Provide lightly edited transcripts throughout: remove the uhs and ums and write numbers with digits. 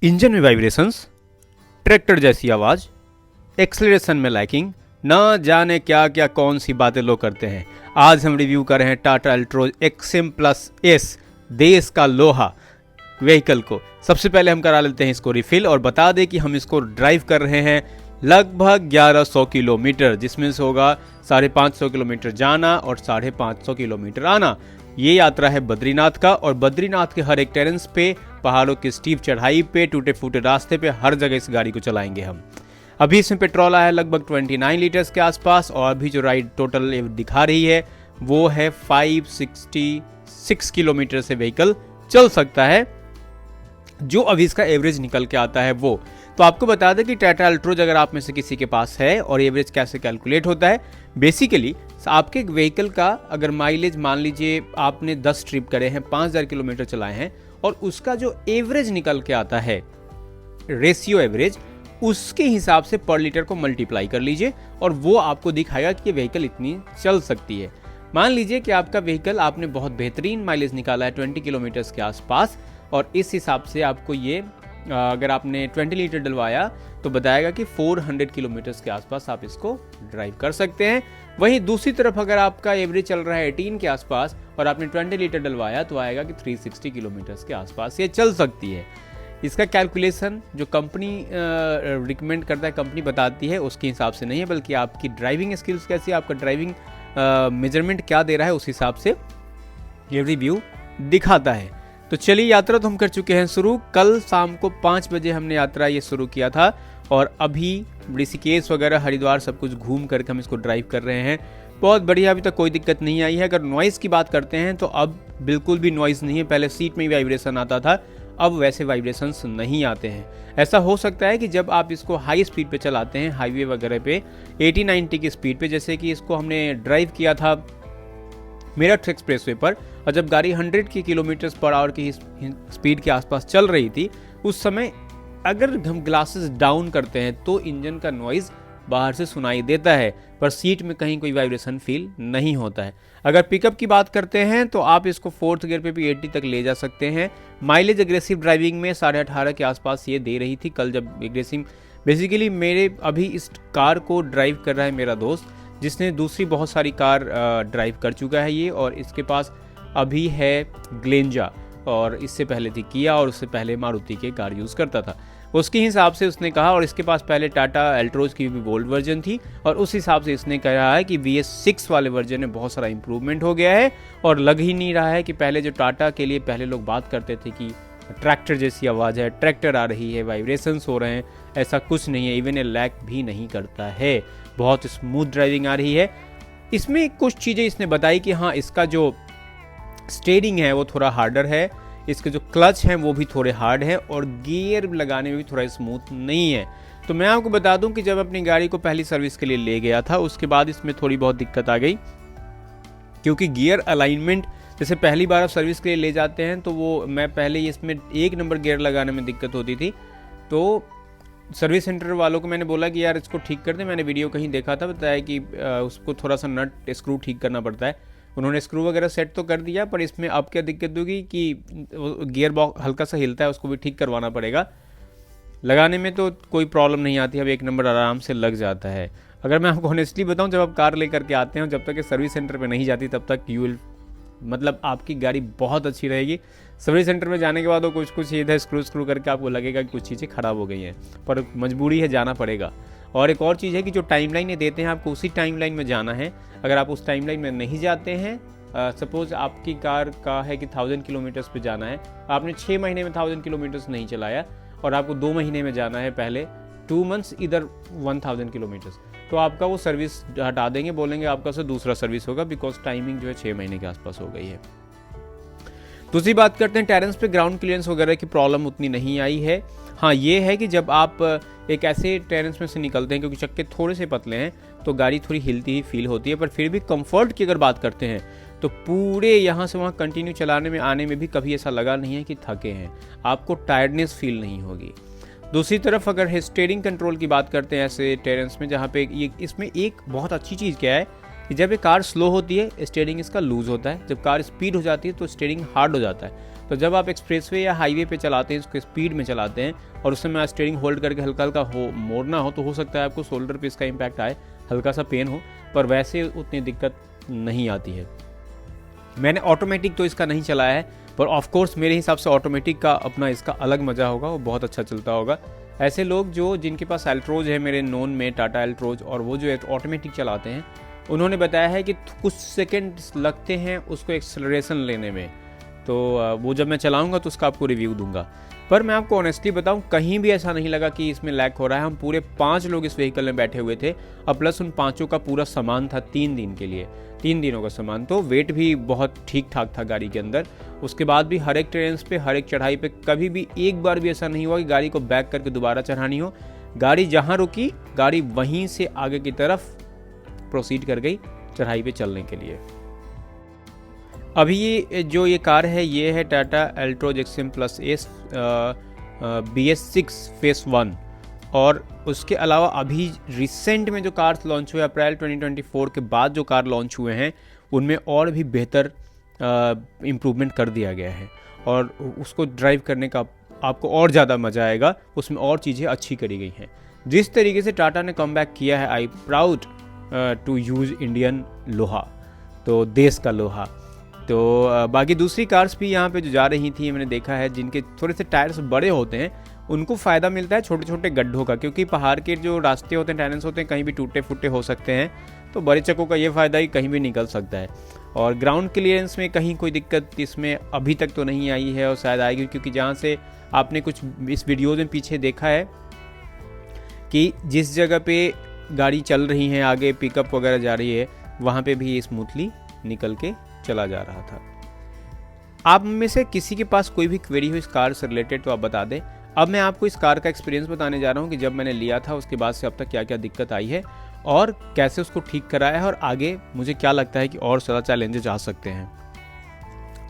Engine में vibrations, tractor जैसी आवाज़, एक्सेलरेशन में लैकिंग, न जाने क्या क्या कौन सी बातें लोग करते हैं। आज हम रिव्यू कर रहे हैं टाटा अल्ट्रोज XM+S, देश का लोहा व्हीकल को। सबसे पहले हम करा लेते हैं इसको रिफिल और बता दें कि हम इसको ड्राइव कर रहे हैं लगभग 1100 किलोमीटर, जिसमें से होगा 550 किलोमीटर जाना और 550 किलोमीटर आना। ये यात्रा है बद्रीनाथ का, और बद्रीनाथ के हर एक टेरेंस पे, पहाड़ों की स्टीप चढ़ाई पे, टूटे फूटे रास्ते पे, हर जगह इस गाड़ी को चलाएंगे हम। अभी इसमें पेट्रोल आया है लगभग 29 लीटर्स के आसपास, और अभी जो राइड टोटल दिखा रही है वो है 566 किलोमीटर से व्हीकल चल सकता है, जो अभी इसका एवरेज निकल के आता है वो। तो आपको बता दें कि टाटा अल्ट्रोज अगर आप में से किसी के पास है और एवरेज कैसे कैलकुलेट होता है, बेसिकली आपके व्हीकल का अगर माइलेज मान लीजिए आपने 10 ट्रिप करे हैं, 5000 किलोमीटर चलाए हैं, और उसका जो एवरेज निकल के आता है, रेशियो एवरेज, उसके हिसाब से पर लीटर को मल्टीप्लाई कर लीजिए और वो आपको दिखाएगा कि ये व्हीकल इतनी चल सकती है। मान लीजिए कि आपका व्हीकल आपने बहुत बेहतरीन माइलेज निकाला है 20 किलोमीटर्स के आसपास, और इस हिसाब से आपको ये अगर आपने 20 लीटर डलवाया तो बताएगा कि 400 किलोमीटर्स के आसपास आप इसको ड्राइव कर सकते हैं। वहीं दूसरी तरफ अगर आपका एवरेज चल रहा है 18 के आसपास और आपने 20 लीटर डलवाया तो आएगा कि 360 किलोमीटर्स के आसपास ये चल सकती है। इसका कैलकुलेशन जो कंपनी रिकमेंड करता है, कंपनी बताती है, उसके हिसाब से नहीं है, बल्कि आपकी ड्राइविंग स्किल्स कैसी, आपका ड्राइविंग मेजरमेंट क्या दे रहा है, उस हिसाब से ये रिव्यू दिखाता है। तो चलिए, यात्रा तो हम कर चुके हैं शुरू। कल शाम को 5 बजे हमने यात्रा ये शुरू किया था, और अभी ऋषिकेश वगैरह हरिद्वार सब कुछ घूम करके हम इसको ड्राइव कर रहे हैं। बहुत बढ़िया, अभी तक कोई दिक्कत नहीं आई है। अगर नॉइज़ की बात करते हैं तो अब बिल्कुल भी नॉइज़ नहीं है। पहले सीट में ही वाइब्रेशन आता था, अब वैसे वाइब्रेशंस नहीं आते हैं। ऐसा हो सकता है कि जब आप इसको हाई स्पीड पे चलाते हैं, हाईवे वगैरह पे 80-90 की स्पीड पे, जैसे कि इसको हमने ड्राइव किया था मेरठ एक्सप्रेसवे पर, और जब गाड़ी 100 की किलोमीटर्स पर आवर की स्पीड के आसपास चल रही थी, उस समय अगर हम ग्लासेस डाउन करते हैं तो इंजन का नॉइज़ बाहर से सुनाई देता है, पर सीट में कहीं कोई वाइब्रेशन फील नहीं होता है। अगर पिकअप की बात करते हैं तो आप इसको 4th गियर पे भी 80 तक ले जा सकते हैं। माइलेज एग्रेसिव ड्राइविंग में 18.5 के आसपास ये दे रही थी कल जब एग्रेसिव। बेसिकली मेरे अभी इस कार को ड्राइव कर रहा है मेरा दोस्त, जिसने दूसरी बहुत सारी कार ड्राइव कर चुका है ये, और इसके पास अभी है ग्लेंजा, और इससे पहले थी किया, और उससे पहले मारुति के कार यूज़ करता था। उसके हिसाब से उसने कहा, और इसके पास पहले टाटा अल्ट्रोज की भी गोल्ड वर्जन थी, और उस हिसाब से इसने कहा है कि VS6 वाले वर्जन में बहुत सारा इंप्रूवमेंट हो गया है, और लग ही नहीं रहा है कि पहले जो टाटा के लिए पहले लोग बात करते थे कि ट्रैक्टर जैसी आवाज़ है, ट्रैक्टर आ रही है, वाइब्रेशंस हो रहे हैं, ऐसा कुछ नहीं है। इवन ए लैग भी नहीं करता है, बहुत स्मूथ ड्राइविंग आ रही है। इसमें कुछ चीज़ें इसने बताई कि हाँ, इसका जो स्टीयरिंग है वो थोड़ा हार्डर है, इसके जो क्लच हैं वो भी थोड़े हार्ड हैं, और गियर लगाने में भी थोड़ा स्मूथ नहीं है। तो मैं आपको बता दूं कि जब अपनी गाड़ी को पहली सर्विस के लिए ले गया था, उसके बाद इसमें थोड़ी बहुत दिक्कत आ गई, क्योंकि गियर अलाइनमेंट, जैसे पहली बार आप सर्विस के लिए ले जाते हैं तो वो, मैं पहले इसमें 1 नंबर गियर लगाने में दिक्कत होती थी, तो सर्विस सेंटर वालों को मैंने बोला कि यार इसको ठीक कर दे। मैंने वीडियो कहीं देखा था, बताया कि उसको थोड़ा सा नट स्क्रू ठीक करना पड़ता है। उन्होंने स्क्रू वगैरह सेट तो कर दिया, पर इसमें अब क्या दिक्कत होगी कि गियर बॉक्स हल्का सा हिलता है, उसको भी ठीक करवाना पड़ेगा। लगाने में तो कोई प्रॉब्लम नहीं आती, अब 1 नंबर आराम से लग जाता है। अगर मैं आपको ऑनेस्टली बताऊं, जब आप कार लेकर के आते हैं, जब तक ये सर्विस सेंटर पे नहीं जाती तब तक मतलब आपकी गाड़ी बहुत अच्छी रहेगी। सर्विस सेंटर में जाने के बाद वो कुछ इधर स्क्रू करके आपको लगेगा कि कुछ चीज़ें ख़राब हो गई हैं, पर मजबूरी है, जाना पड़ेगा। और एक और चीज़ है कि जो टाइमलाइन ये देते हैं, आपको उसी टाइमलाइन में जाना है। अगर आप उस टाइमलाइन में नहीं जाते हैं, सपोज आपकी कार का है कि 1000 किलोमीटर्स पे जाना है, आपने 6 महीने में 1000 किलोमीटर्स नहीं चलाया, और आपको 2 महीने में जाना है, पहले 2 मंथ्स इधर 1000 किलोमीटर्स, तो आपका वो सर्विस हटा देंगे, बोलेंगे आपका से दूसरा सर्विस होगा, बिकॉज टाइमिंग जो है 6 महीने के आसपास हो गई है। दूसरी बात करते हैं, टेरेंस पे ग्राउंड क्लियरेंस वगैरह की प्रॉब्लम उतनी नहीं आई है। हाँ, ये है कि जब आप एक ऐसे टेरेंस में से निकलते हैं, क्योंकि चक्के थोड़े से पतले हैं, तो गाड़ी थोड़ी हिलती ही फील होती है, पर फिर भी कंफर्ट की अगर बात करते हैं तो पूरे यहाँ से वहाँ कंटिन्यू चलाने में आने में भी कभी ऐसा लगा नहीं है कि थके हैं, आपको टायर्डनेस फील नहीं होगी। दूसरी तरफ अगर स्टीयरिंग कंट्रोल की बात करते हैं ऐसे टेरेंस में, जहाँ पे ये इसमें एक बहुत अच्छी चीज़ क्या है कि जब ये कार स्लो होती है स्टीयरिंग इसका लूज़ होता है, जब कार स्पीड हो जाती है तो स्टीयरिंग हार्ड हो जाता है। तो जब आप एक्सप्रेसवे या हाईवे पे चलाते हैं, इसको स्पीड में चलाते हैं और उस समय आप स्टीयरिंग होल्ड करके हल्का हल्का मोड़ना हो, तो हो सकता है आपको शोल्डर पे इसका इम्पैक्ट आए, हल्का सा पेन हो, पर वैसे उतनी दिक्कत नहीं आती है। मैंने ऑटोमेटिक तो इसका नहीं चलाया है, पर ऑफ कोर्स मेरे हिसाब से ऑटोमेटिक का अपना इसका अलग मज़ा होगा, वो बहुत अच्छा चलता होगा। ऐसे लोग जिनके पास अल्ट्रोज है मेरे नोन में, टाटा अल्ट्रोज, और वो जो ऑटोमेटिक चलाते हैं, उन्होंने बताया है कि कुछ सेकंड लगते हैं उसको एक्सेलरेशन लेने में। तो वो जब मैं चलाऊंगा तो उसका आपको रिव्यू दूंगा। पर मैं आपको ऑनेस्टली बताऊं, कहीं भी ऐसा नहीं लगा कि इसमें लैग हो रहा है। हम पूरे 5 लोग इस व्हीकल में बैठे हुए थे, और प्लस उन 5 का पूरा सामान था 3 दिन के लिए, 3 दिनों का सामान। तो वेट भी बहुत ठीक ठाक था गाड़ी के अंदर। उसके बाद भी हर एक ट्रेन पे, हर एक चढ़ाई पे कभी भी एक बार भी ऐसा नहीं हुआ कि गाड़ी को बैक करके दोबारा चढ़ानी हो। गाड़ी जहाँ रुकी, गाड़ी वहीं से आगे की तरफ प्रोसीड कर गई चढ़ाई पे चलने के लिए। अभी ये कार है, ये है Tata Altroz XM plus S BS6 face 1। और उसके अलावा अभी रिसेंट में जो कार्स लॉन्च हुए अप्रैल 2024 के बाद जो कार लॉन्च हुए हैं, उनमें और भी बेहतर इम्प्रूवमेंट कर दिया गया है, और उसको ड्राइव करने का आपको और ज़्यादा मज़ा आएगा। उसमें और चीज़ें अच्छी करी गई हैं। जिस तरीके से टाटा ने कम बैक किया है, I proud to use Indian लोहा, तो देश का लोहा। तो बाकी दूसरी कार्स भी यहाँ पे जो जा रही थी, मैंने देखा है जिनके थोड़े से टायर्स बड़े होते हैं, उनको फ़ायदा मिलता है छोटे छोटे गड्ढों का, क्योंकि पहाड़ के जो रास्ते होते हैं, टैलेंस होते हैं, कहीं भी टूटे फूटे हो सकते हैं। तो बड़े चक्कों का ये फ़ायदा ही कहीं भी निकल सकता है। और ग्राउंड क्लियरेंस में कहीं कोई दिक्कत इसमें अभी तक तो नहीं आई है, और शायद आएगी, क्योंकि जहाँ से आपने कुछ इस वीडियो में पीछे देखा है कि जिस जगह पे गाड़ी चल रही है, आगे पिकअप वगैरह जा रही है, वहाँ पे भी स्मूथली निकल के चला जा रहा था। आप में से किसी के पास कोई भी क्वेरी हो इस कार से रिलेटेड तो आप बता दें। अब मैं आपको इस कार का एक्सपीरियंस बताने जा रहा हूँ कि जब मैंने लिया था उसके बाद से अब तक क्या क्या दिक्कत आई है, और कैसे उसको ठीक कराया है, और आगे मुझे क्या लगता है कि और ज़्यादा चैलेंजेस आ सकते हैं।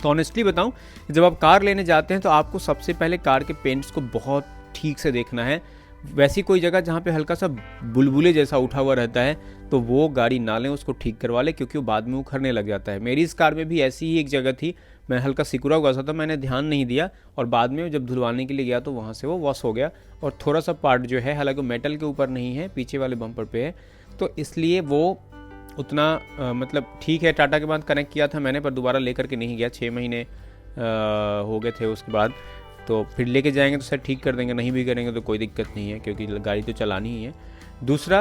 तो ऑनेस्टली बताऊँ, जब आप कार लेने जाते हैं तो आपको सबसे पहले कार के पेंट्स को बहुत ठीक से देखना है। वैसी कोई जगह जहाँ पे हल्का सा बुलबुले जैसा उठा हुआ रहता है, तो वो गाड़ी ना लें, उसको ठीक करवा लें, क्योंकि वो बाद में उखड़ने लग जाता है। मेरी इस कार में भी ऐसी ही एक जगह थी, मैं हल्का सिकुड़ा हुआ था, मैंने ध्यान नहीं दिया, और बाद में जब धुलवाने के लिए गया तो वहाँ से वो वॉश हो गया। और थोड़ा सा पार्ट जो है, हालांकि मेटल के ऊपर नहीं है, पीछे वाले बम्पर पे है, तो इसलिए वो उतना मतलब ठीक है। टाटा के बाद कनेक्ट किया था मैंने, पर दोबारा लेकर के नहीं गया। 6 महीने हो गए थे उसके बाद, तो फिर लेके जाएंगे तो सर ठीक कर देंगे, नहीं भी करेंगे तो कोई दिक्कत नहीं है, क्योंकि गाड़ी तो चलानी ही है। दूसरा,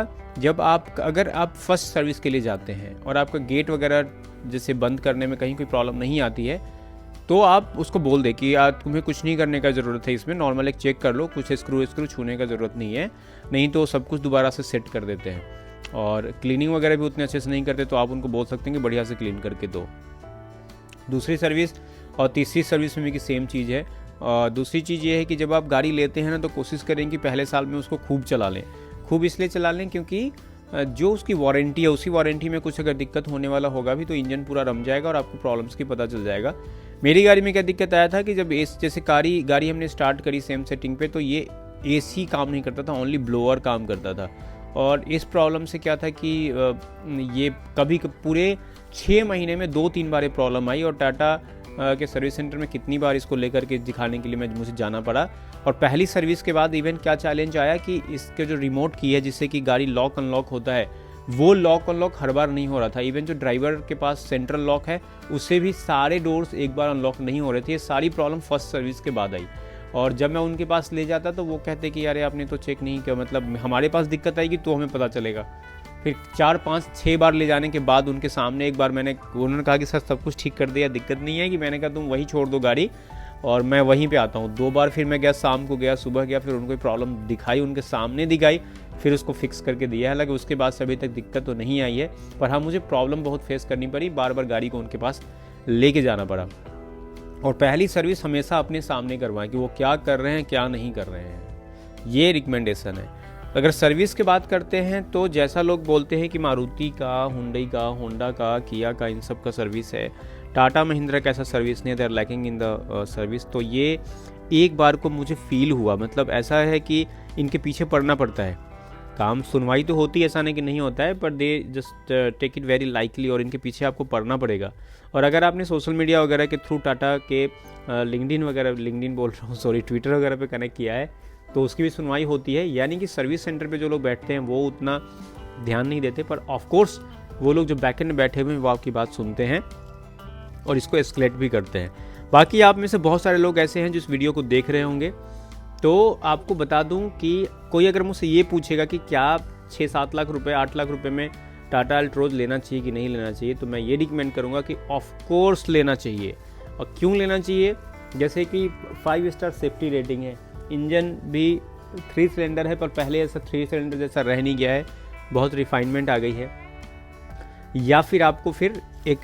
अगर आप फर्स्ट सर्विस के लिए जाते हैं और आपका गेट वगैरह जैसे बंद करने में कहीं कोई प्रॉब्लम नहीं आती है, तो आप उसको बोल दे कि यार तुम्हें कुछ नहीं करने का ज़रूरत है, इसमें नॉर्मल एक चेक कर लो, कुछ स्क्रू छूने का ज़रूरत नहीं है, नहीं तो सब कुछ दोबारा से सेट कर देते हैं। और क्लीनिंग वगैरह भी उतने अच्छे से नहीं करते, तो आप उनको बोल सकते हैं कि बढ़िया से क्लीन करके दो। दूसरी सर्विस और तीसरी सर्विस में भी सेम चीज़ है। और दूसरी चीज़ ये है कि जब आप गाड़ी लेते हैं ना, तो कोशिश करें कि पहले साल में उसको खूब चला लें। खूब इसलिए चला लें क्योंकि जो उसकी वारंटी है, उसी वारंटी में कुछ अगर दिक्कत होने वाला होगा भी, तो इंजन पूरा रम जाएगा और आपको प्रॉब्लम्स की पता चल जाएगा। मेरी गाड़ी में क्या दिक्कत आया था कि जब जैसे गाड़ी हमने स्टार्ट करी सेम सेटिंग पे, तो ये AC काम नहीं करता था, ओनली ब्लोअर काम करता था। और इस प्रॉब्लम से क्या था कि ये कभी पूरे 6 महीने में 2-3 बार ये प्रॉब्लम आई, और टाटा के सर्विस सेंटर में कितनी बार इसको लेकर के दिखाने के लिए मुझे जाना पड़ा। और पहली सर्विस के बाद इवन क्या चैलेंज आया कि इसके जो रिमोट की है, जिससे कि गाड़ी लॉक अनलॉक होता है, वो लॉक अनलॉक हर बार नहीं हो रहा था। इवन जो ड्राइवर के पास सेंट्रल लॉक है, उससे भी सारे डोर्स एक बार अनलॉक नहीं हो रहे थे। ये सारी प्रॉब्लम फर्स्ट सर्विस के बाद आई। और जब मैं उनके पास ले जाता तो वो कहते कि यार आपने तो चेक नहीं किया, मतलब हमारे पास दिक्कत आएगी तो हमें पता चलेगा। फिर 4-5-6 बार ले जाने के बाद उनके सामने एक बार उन्होंने कहा कि सर सब कुछ ठीक कर दिया, दिक्कत नहीं है, कि मैंने कहा तुम वहीं छोड़ दो गाड़ी और मैं वहीं पे आता हूँ। 2 बार फिर मैं गया, शाम को गया, सुबह गया, फिर उनको प्रॉब्लम दिखाई, उनके सामने दिखाई, फिर उसको फिक्स करके दिया। हालांकि उसके बाद से अभी तक दिक्कत तो नहीं आई है, पर हाँ मुझे प्रॉब्लम बहुत फेस करनी पड़ी, बार बार गाड़ी को उनके पास लेके जाना पड़ा। और पहली सर्विस हमेशा अपने सामने करवाएं कि वो क्या कर रहे हैं, क्या नहीं कर रहे हैं, ये रिकमेंडेशन है। अगर सर्विस की बात करते हैं तो जैसा लोग बोलते हैं कि मारुति का, हुंडई का, होंडा का, किया का, इन सब का सर्विस है, टाटा महिंद्रा का ऐसा सर्विस नहीं है, they are lacking in the service. तो ये एक बार को मुझे फील हुआ, मतलब ऐसा है कि इनके पीछे पड़ना पड़ता है। काम सुनवाई तो होती है, ऐसा नहीं कि नहीं होता है, पर they just take it very likely और इनके पीछे आपको पढ़ना पड़ेगा। और अगर आपने सोशल मीडिया वगैरह के थ्रू टाटा के लिंक्डइन बोल रहा हूँ सॉरी, ट्विटर वगैरह पे कनेक्ट किया है तो उसकी भी सुनवाई होती है। यानी कि सर्विस सेंटर पे जो लोग बैठते हैं वो उतना ध्यान नहीं देते, पर ऑफकोर्स वो लोग जो बैकएंड में बैठे हुए हैं वो आपकी बात सुनते हैं और इसको एस्केलेट भी करते हैं। बाकी आप में से बहुत सारे लोग ऐसे हैं जो इस वीडियो को देख रहे होंगे, तो आपको बता दूं कि कोई अगर मुझसे ये पूछेगा कि क्या 6-7 लाख रुपए 8 लाख रुपए में टाटा अल्ट्रोज लेना चाहिए कि नहीं लेना चाहिए, तो मैं ये रिकमेंड करूंगा कि ऑफ कोर्स लेना चाहिए। और क्यों लेना चाहिए? जैसे कि 5 स्टार सेफ्टी रेटिंग है, इंजन भी 3 सिलेंडर है, पर पहले ऐसा 3 सिलेंडर जैसा रह नहीं गया है, बहुत रिफाइनमेंट आ गई है। या फिर आपको फिर एक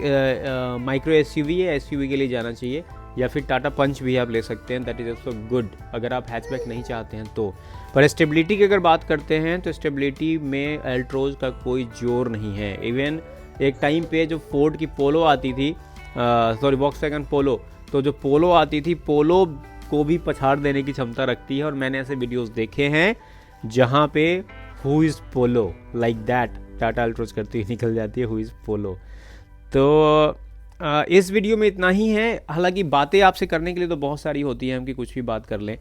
माइक्रो एसयूवी या एसयूवी के लिए जाना चाहिए, या फिर टाटा पंच भी आप ले सकते हैं, दैट इज़ ऑल्सो गुड अगर आप हैचबैक नहीं चाहते हैं तो। पर स्टेबिलिटी की अगर बात करते हैं तो स्टेबिलिटी में अल्ट्रोज का कोई जोर नहीं है। इवन एक टाइम पे जो फोर्ड की पोलो आती थी, वॉक्सवैगन पोलो, तो जो पोलो आती थी, पोलो को भी पछाड़ देने की क्षमता रखती है। और मैंने ऐसे वीडियोस देखे हैं जहाँ पे who is polo like that Tata Altroz करती हुई निकल जाती है, हु इज़ पोलो। तो इस वीडियो में इतना ही है। हालांकि बातें आपसे करने के लिए तो बहुत सारी होती हैं, हम कि कुछ भी बात कर लें।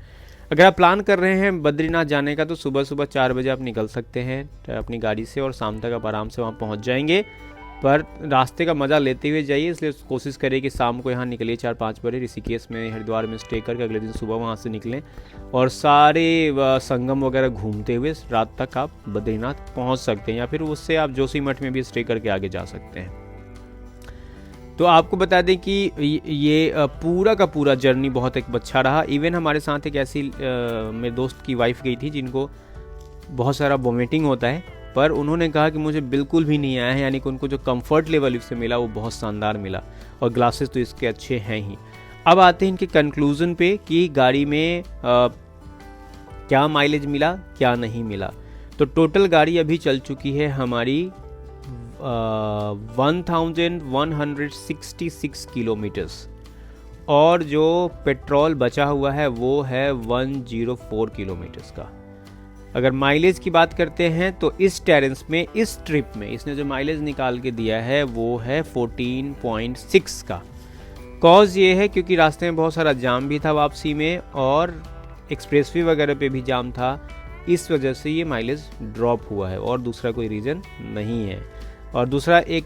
अगर आप प्लान कर रहे हैं बद्रीनाथ जाने का तो सुबह सुबह 4 बजे आप निकल सकते हैं अपनी गाड़ी से और शाम तक आप आराम से वहाँ पहुँच जाएंगे। पर रास्ते का मज़ा लेते हुए जाइए, इसलिए कोशिश करिए कि शाम को यहाँ निकलिए 4-5 बजे, ऋषिकेश में हरिद्वार में स्टे करके अगले दिन सुबह वहाँ से निकलें और सारे संगम वगैरह घूमते हुए रात तक आप बद्रीनाथ पहुँच सकते हैं, या फिर उससे आप जोशीमठ में भी स्टे करके आगे जा सकते हैं। तो आपको बता दें कि ये पूरा का पूरा जर्नी बहुत एक अच्छा रहा। इवन हमारे साथ एक ऐसी मेरे दोस्त की वाइफ गई थी जिनको बहुत सारा वोमिटिंग होता है, पर उन्होंने कहा कि मुझे बिल्कुल भी नहीं आया है, यानी कि उनको जो कंफर्ट लेवल इससे मिला वो बहुत शानदार मिला, और ग्लासेस तो इसके अच्छे हैं ही। अब आते हैं इनके कंक्लूजन पे कि गाड़ी में क्या माइलेज मिला क्या नहीं मिला। तो टोटल गाड़ी अभी चल चुकी है हमारी 1166 किलोमीटर्स, और जो पेट्रोल बचा हुआ है वो है 104 किलोमीटर्स का। अगर माइलेज की बात करते हैं तो इस टेरेंस में, इस ट्रिप में इसने जो माइलेज निकाल के दिया है वो है 14.6 का। कॉज ये है क्योंकि रास्ते में बहुत सारा जाम भी था वापसी में, और एक्सप्रेसवे वगैरह पे भी जाम था, इस वजह से ये माइलेज ड्रॉप हुआ है, और दूसरा कोई रीज़न नहीं है। और दूसरा एक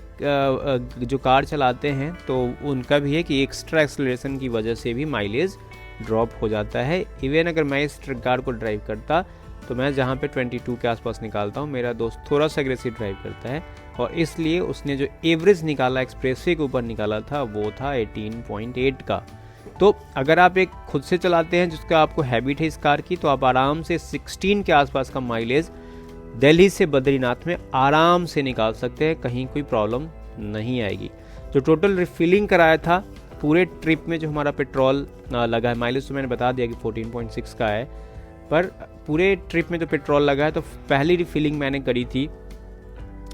जो कार चलाते हैं तो उनका भी है कि एक्स्ट्रा एक्सेलरेशन की वजह से भी माइलेज ड्रॉप हो जाता है। इवन अगर मैं इस कार को ड्राइव करता तो मैं जहाँ पे 22 के आसपास निकालता हूँ, मेरा दोस्त थोड़ा सा एग्रेसिव ड्राइव करता है, और इसलिए उसने जो एवरेज निकाला एक्सप्रेसवे के ऊपर निकाला था वो था 18.8 का। तो अगर आप एक खुद से चलाते हैं जिसका आपको हैबिट है इस कार की, तो आप आराम से 16 के आसपास का माइलेज दिल्ली से बद्रीनाथ में आराम से निकाल सकते हैं, कहीं कोई प्रॉब्लम नहीं आएगी। जो टोटल रिफिलिंग कराया था पूरे ट्रिप में जो हमारा पेट्रोल लगा है, माइलेज तो मैंने बता दिया कि 14.6 का है, पर पूरे ट्रिप में जो पेट्रोल लगा है तो पहली रिफिलिंग मैंने करी थी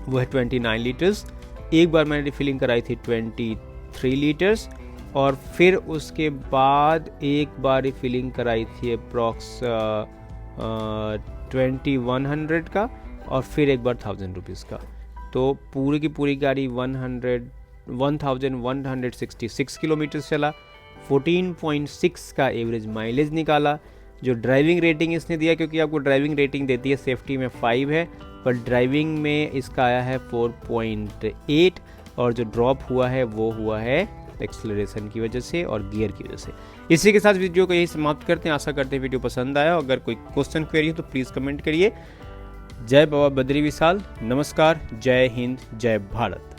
वो है 29 लीटर्स, एक बार मैंने रिफिलिंग कराई थी 23 लीटर्स, और फिर उसके बाद एक बार रिफिलिंग कराई थी अप्रॉक्स 2100 का, और फिर एक बार 1000 रुपीज़ का। तो पूरी की पूरी गाड़ी 1166 किलोमीटर चला, 14.6 का एवरेज माइलेज निकाला। जो ड्राइविंग रेटिंग इसने दिया, क्योंकि आपको ड्राइविंग रेटिंग देती है, सेफ्टी में 5 है, पर ड्राइविंग में इसका आया है 4.8, और जो ड्रॉप हुआ है वो हुआ है एक्सेलरेशन की वजह से और गियर की वजह से। इसी के साथ वीडियो को यही समाप्त करते हैं। आशा करते हैं वीडियो पसंद आया। अगर कोई क्वेश्चन क्वेरी हो तो प्लीज़ कमेंट करिए। जय बाबा बद्री विशाल, नमस्कार, जय हिंद, जय भारत।